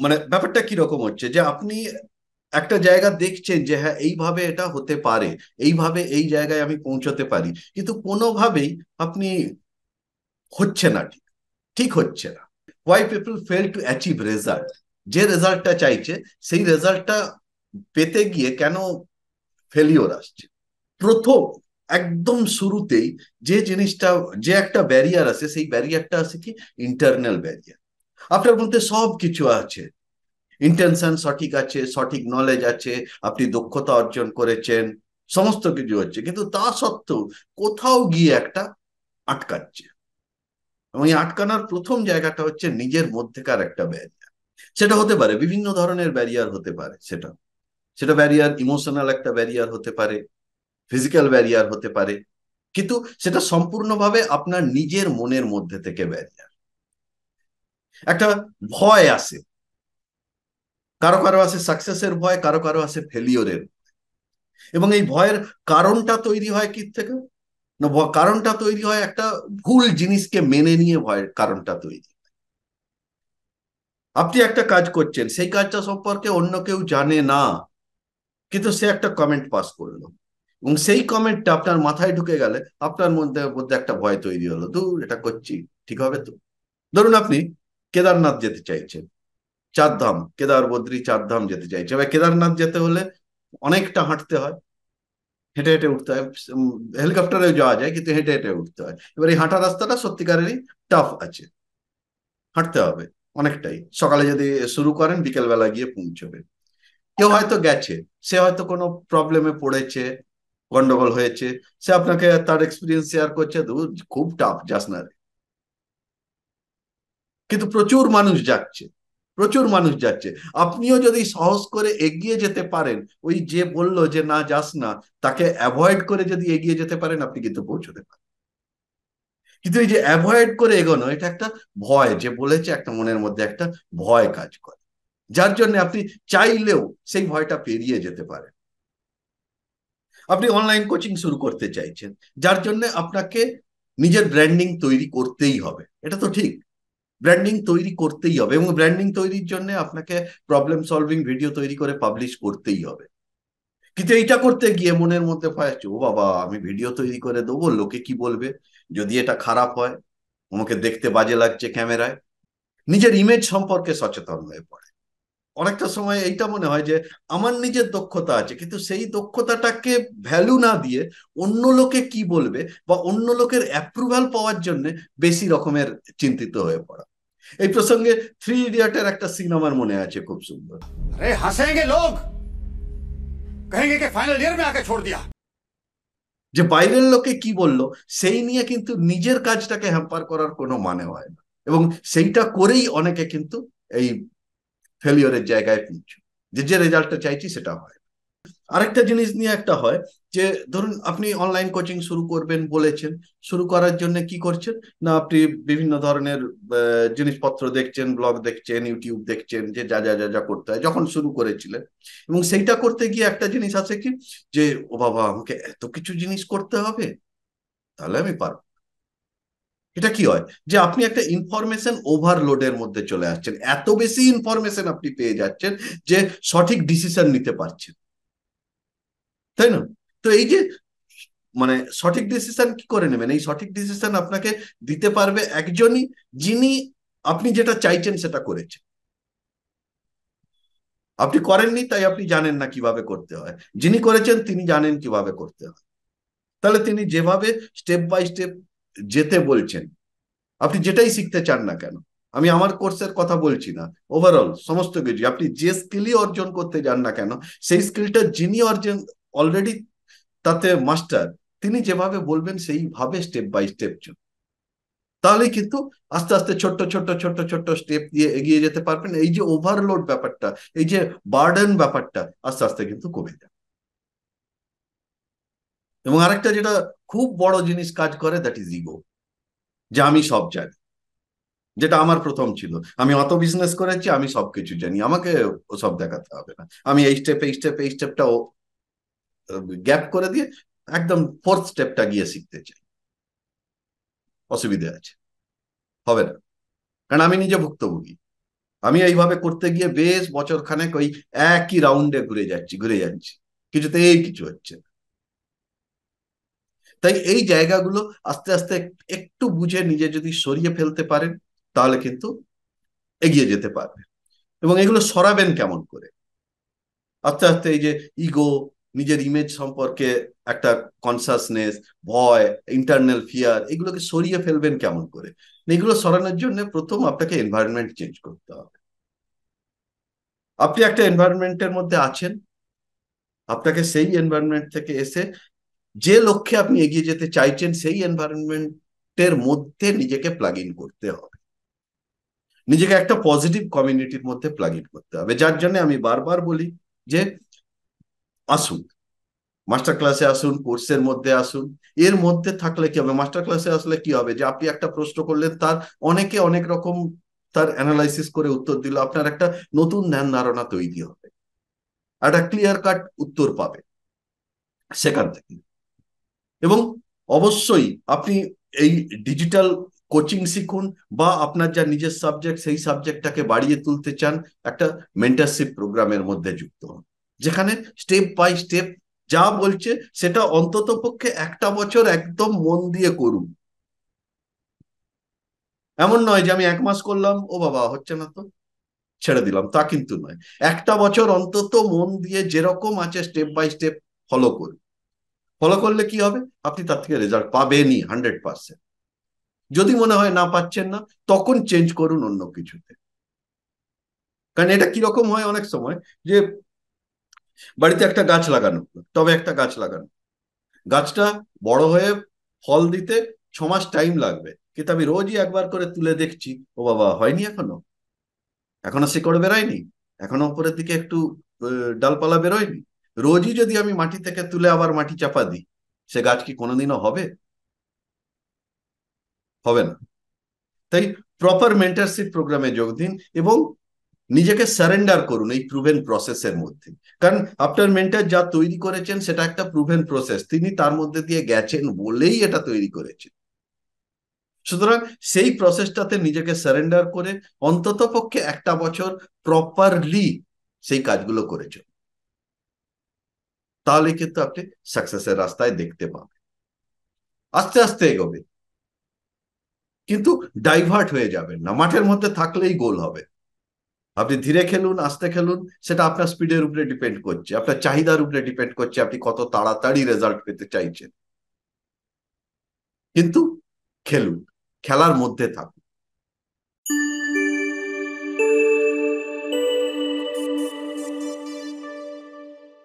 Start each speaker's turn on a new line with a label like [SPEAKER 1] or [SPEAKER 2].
[SPEAKER 1] মানে ব্যাপারটা কিরকম হচ্ছে যে আপনি একটা জায়গা দেখছেন যে হ্যাঁ এইভাবে এটা হতে পারে, এইভাবে এই জায়গায় আমি পৌঁছতে পারি, কিন্তু কোনোভাবেই আপনি হচ্ছে না, ঠিক ঠিক হচ্ছে না। Why people fail to achieve result? যে রেজাল্টটা চাইছে সেই রেজাল্টটা পেতে গিয়ে কেন ফেলিওর আসছে? প্রথম একদম শুরুতেই যে জিনিসটা, যে একটা ব্যারিয়ার আছে, সেই ব্যারিয়ারটা আছে কি? Internal barrier. আপনার মধ্যে সব কিছু আছে, ইন্টেনশন সঠিক আছে, সঠিক নলেজ আছে, আপনি দক্ষতা অর্জন করেছেন, সমস্ত কিছু হচ্ছে, কিন্তু তা সত্ত্বেও কোথাও গিয়ে একটা আটকাচ্ছে। এবং এই আটকানোর প্রথম জায়গাটা হচ্ছে নিজের মধ্যেকার একটা ব্যারিয়ার। সেটা হতে পারে বিভিন্ন ধরনের ব্যারিয়ার হতে পারে, সেটা সেটা ব্যারিয়ার, ইমোশনাল একটা ব্যারিয়ার হতে পারে, ফিজিক্যাল ব্যারিয়ার হতে পারে, কিন্তু সেটা সম্পূর্ণভাবে আপনার নিজের মনের মধ্যে থেকে ব্যারিয়ার। একটা ভয় আসে, কারো কারো আসে সাকসেসের ভয়, কারো কারো আসে ফেলিওরের। এবং এই ভয়ের কারণটা তৈরি হয় কি থেকে? না, কারণটা তৈরি হয় একটা ভুল জিনিসকে মেনে নিয়ে, ভয়ের কারণটা তৈরি। আপনি একটা কাজ করছেন, সেই কাজটা সম্পর্কে অন্য কেউ জানে না, কিন্তু সে একটা কমেন্ট পাস করলো, এবং সেই কমেন্টটা আপনার মাথায় ঢুকে গেলে আপনার মধ্যে মধ্যে একটা ভয় তৈরি হলো, দূর এটা করছি ঠিক হবে তো? ধরুন আপনি কেদারনাথ যেতে চাইছেন, চারধাম, কেদার বদ্রী চারধাম যেতে চাইছেন। এবার কেদারনাথ যেতে হলে অনেকটা হাঁটতে হয়, হেঁটে হেঁটে উঠতে হয়। হেলিকপ্টারেও যাওয়া যায়, কিন্তু হেঁটে হেঁটে উঠতে হয়। এবার এই হাঁটা রাস্তাটা সত্যিকারেরই টাফ আছে, হাঁটতে হবে অনেকটাই। সকালে যদি শুরু করেন বিকেল বেলা গিয়ে পৌঁছবে। কেউ হয়তো গেছে, সে হয়তো কোনো প্রবলেমে পড়েছে, গন্ডগোল হয়েছে, সে আপনাকে তার এক্সপিরিয়েন্স শেয়ার করছে, দূর খুব টাফ, যাস না রে। কিন্তু প্রচুর মানুষ যাচ্ছে, প্রচুর মানুষ যাচ্ছে। আপনিও যদি সাহস করে এগিয়ে যেতে পারেন, ওই যে বললো যে না যাস না, তাকে অ্যাভয়েড করে যদি এগিয়ে যেতে পারেন, আপনি কিন্তু পৌঁছতে পারেন। কিন্তু এই যে অ্যাভয়েড করে এগোনো, এটা একটা ভয়, যে বলেছে একটা মনের মধ্যে একটা ভয় কাজ করে, যার জন্য আপনি চাইলেও সেই ভয়টা পেরিয়ে যেতে পারেন। আপনি অনলাইন কোচিং শুরু করতে চাইছেন, যার জন্য আপনাকে নিজের ব্র্যান্ডিং তৈরি করতেই হবে, এটা তো ঠিক। ব্র্যান্ডিং তৈরি করতেই হবে, এবং ব্র্যান্ডিং তৈরির জন্য আপনাকে প্রবলেম সলভিং ভিডিও তৈরি করে পাবলিশ করতেই হবে। কিন্তু এইটা করতে গিয়ে মনের মধ্যে ভয় আছে, ও বাবা আমি ভিডিও তৈরি করে দেবো, লোকে কি বলবে, যদি এটা খারাপ হয়, আমাকে দেখতে বাজে লাগছে ক্যামেরায়। নিজের ইমেজ সম্পর্কে সচেতন হয়ে পড়ে। অনেকটা সময় এইটা মনে হয় যে আমার নিজের দক্ষতা আছে, কিন্তু সেই দক্ষতাটাকে ভ্যালু না দিয়ে অন্য লোকে কি বলবে বা অন্য লোকের অ্যাপ্রুভাল পাওয়ার জন্য বেশি রকমের চিন্তিত হয়ে পড়া। এই প্রসঙ্গে থ্রি ইডিয়টের একটা সিন আমার মনে আছে, খুব সুন্দর।
[SPEAKER 2] अरे हंसेंगे लोग, कहेंगे कि फाइनल ईयर में आके छोड़ दिया।
[SPEAKER 1] যে বাইরের লোকে কি বললো সেই নিয়ে কিন্তু নিজের কাজটাকে হ্যাম্পার করার কোনো মানে হয় না, এবং সেইটা করেই অনেকে কিন্তু এই ফেলিওরের জায়গায় পৌঁছে, যে যে রেজাল্টটা চাইছি সেটা হয়। আরেকটা জিনিস নিয়ে একটা হয়, যে ধরুন আপনি অনলাইন কোচিং শুরু করবেন বলেছেন, শুরু করার জন্য কি করছেন, না আপনি বিভিন্ন ধরনের জিনিসপত্র দেখছেন, ব্লগ দেখছেন, ইউটিউব দেখছেন, যে যা যা যা যা করতে হয় যখন শুরু করেছিলেন। এবং সেইটা করতে গিয়ে একটা জিনিস আছে কি, যে ও বাবা আমাকে এত কিছু জিনিস করতে হবে, তাহলে আমি পারবো। এটা কি হয়, যে আপনি একটা ইনফরমেশন ওভারলোডের মধ্যে চলে আসছেন, এত বেশি ইনফরমেশন আপনি পেয়ে যাচ্ছেন যে সঠিক ডিসিশন নিতে পারছেন, তাই না? তো এই যে মানে সঠিক ডিসিশন কি করে নেবেন, এই সঠিক ডিসিশন আপনাকে দিতে পারবে একজনই, যিনি আপনি যেটা চাইছেন সেটা করেছেন। আপনি করেননি তাই আপনি জানেন না কিভাবে করতে হয়, যিনি করেছেন তিনি জানেন কিভাবে করতে হয়। তাহলে তিনি যেভাবে স্টেপ বাই স্টেপ যেতে বলছেন, আপনি যেটাই শিখতে চান না কেন, আমি আমার কোর্সের কথা বলছি না, ওভারঅল সমস্ত কিছু আপনি যে স্কিলই অর্জন করতে যান না কেন, সেই স্কিলটা যিনি অর্জন অলরেডি তাতে মাস্টার, তিনি যেভাবে বলবেন সেইভাবে স্টেপ বাই স্টেপ, তাহলে কিন্তু আস্তে আস্তে ছোট্ট ছোট্ট ছোট্ট ছোট্ট স্টেপ দিয়ে এগিয়ে যেতে পারবেন। এই যে ওভারলোড ব্যাপারটা, এই যে বার্ডেন ব্যাপারটা আস্তে আস্তে কিন্তু কমে যায়। এবং আরেকটা যেটা খুব বড় জিনিস কাজ করে, দ্যাট ইজ ইগো, যে আমি সব জানি। যেটা আমার প্রথম ছিল, আমি অত বিজনেস করেছি, আমি সবকিছু জানি, আমাকে ওসব দেখাতে হবে না। আমি এই স্টেপ এই স্টেপ এই স্টেপটা গ্যাপ করে দিয়ে একদম ফোর্থ স্টেপটা গিয়ে শিখতে চাই। অসুবিধে আছে, হবে না, কারণ আমি নিজে ভুক্তভোগী। আমি এইভাবে করতে গিয়ে বেশ বছর খানেক ওই একই রাউন্ডে ঘুরে যাচ্ছি, কিছুতেই কিছু হচ্ছে না। তাই এই জায়গাগুলো আস্তে আস্তে একটু বুঝে নিজে যদি সরিয়ে ফেলতে পারেন, তাহলে কিন্তু এগিয়ে যেতে পারবেন। এবং এগুলো সরাবেন কেমন করে? আস্তে আস্তে এই যে ইগো, নিজের ইমেজ সম্পর্কে একটা কনসাসনেস, ভয়, ইন্টারনাল ফিয়ার, এগুলোকে সরিয়ে ফেলবেন কেমন করে? এগুলো সরানোর জন্য প্রথম আপনাকে এনভায়রনমেন্ট চেঞ্জ করতে হবে। আপনি একটা এনভায়রনমেন্টের মধ্যে আছেন, আপনাকে সেই এনভায়রনমেন্ট থেকে এসে যে লক্ষ্যে আপনি এগিয়ে যেতে চাইছেন সেই এনভায়রনমেন্টের মধ্যে নিজেকে প্লাগ ইন করতে হবে। নিজেকে একটা পজিটিভ কমিউনিটির মধ্যে প্লাগ ইন করতে হবে, যার জন্য আমি বারবার বলি যে আসুন, মাস্টার ক্লাসে আসুন, কোর্সের মধ্যে আসুন। এর মধ্যে থাকলে কি হবে? মাস্টার ক্লাসে আসলে কি হবে, যে আপনি একটা প্রশ্ন করলেন, তার অনেকে অনেক রকম তার অ্যানালাইসিস করে উত্তর দিল, আপনার একটা নতুন ধ্যান ধারণা তৈরি হবে, একটা ক্লিয়ার কাট উত্তর পাবে সেখান থেকে। এবং অবশ্যই আপনি এই ডিজিটাল কোচিং শিখুন, বা আপনার যা নিজের সাবজেক্ট সেই সাবজেক্টটাকে বাড়িয়ে তুলতে চান, একটা মেন্টারশিপ প্রোগ্রামের মধ্যে যুক্ত হন, যেখানে স্টেপ বাই স্টেপ যা বলছে সেটা অন্তত পক্ষে একটা বছর একদম মন দিয়ে করুন। এমন নয় যে আমি 1 মাস করলাম, ও বাবা হচ্ছে না তো ছেড়ে দিলাম, তা কিন্তু নয়। একটা বছর অন্তত মন দিয়ে যেরকম আছে স্টেপ বাই স্টেপ ফলো করুন। ফলো করলে কি হবে? আপনি তার থেকে রেজাল্ট পাবেনই 100%। যদি মনে হয় না পাচ্ছেন না, তখন চেঞ্জ করুন অন্য কিছুতে। কারণ এটা কিরকম হয় অনেক সময়, যে বাড়িতে একটা গাছ লাগানো, তবে একটা গাছ লাগানো, গাছটা বড় হয়ে ফল দিতে 6 মাস টাইম লাগবে, কিন্তু আমি রোজই একবার করে তুলে দেখছি, ও বাবা হয়নি এখনো, এখনো শিকড় বেরোয়নি, এখনো উপরের দিকে একটু ডালপালা বেরোয়নি। রোজই যদি আমি মাটি থেকে তুলে আবার মাটি চাপা দিই, সে গাছ কি কোনোদিনও হবে? হবে না। তাই প্রপার মেন্টারশিপ প্রোগ্রামে যোগ দিন, এবং নিজেকে সারেন্ডার করুন এই প্রুভেন প্রসেসের মধ্যে। কারণ আপনার মেন্টর যা তৈরি করেছেন সেটা একটা প্রুভেন প্রসেস, তিনি তার মধ্যে দিয়ে গেছেন বলেই এটা তৈরি করেছেন। সুতরাং সেই প্রসেসটাতে নিজেকে সারেন্ডার করে অন্তত পক্ষে একটা বছর প্রপারলি সেই কাজগুলো করেছেন, তাহলে কিন্তু আপনি সাকসেসের রাস্তায় দেখতে পাবেন। আস্তে আস্তে এগোবে, কিন্তু ডাইভার্ট হয়ে যাবেন না, মাঠের মধ্যে থাকলেই গোল হবে। আপনি ধীরে খেলুন, আস্তে খেলুন, সেটা আপনার স্পিডের উপরে ডিপেন্ড করছে, আপনার চাহিদার উপরে ডিপেন্ড করছে, আপনি কত তাড়াতাড়ি রেজাল্ট পেতে চাইছেন। কিন্তু খেলুন, খেলার মধ্যে থাকুন।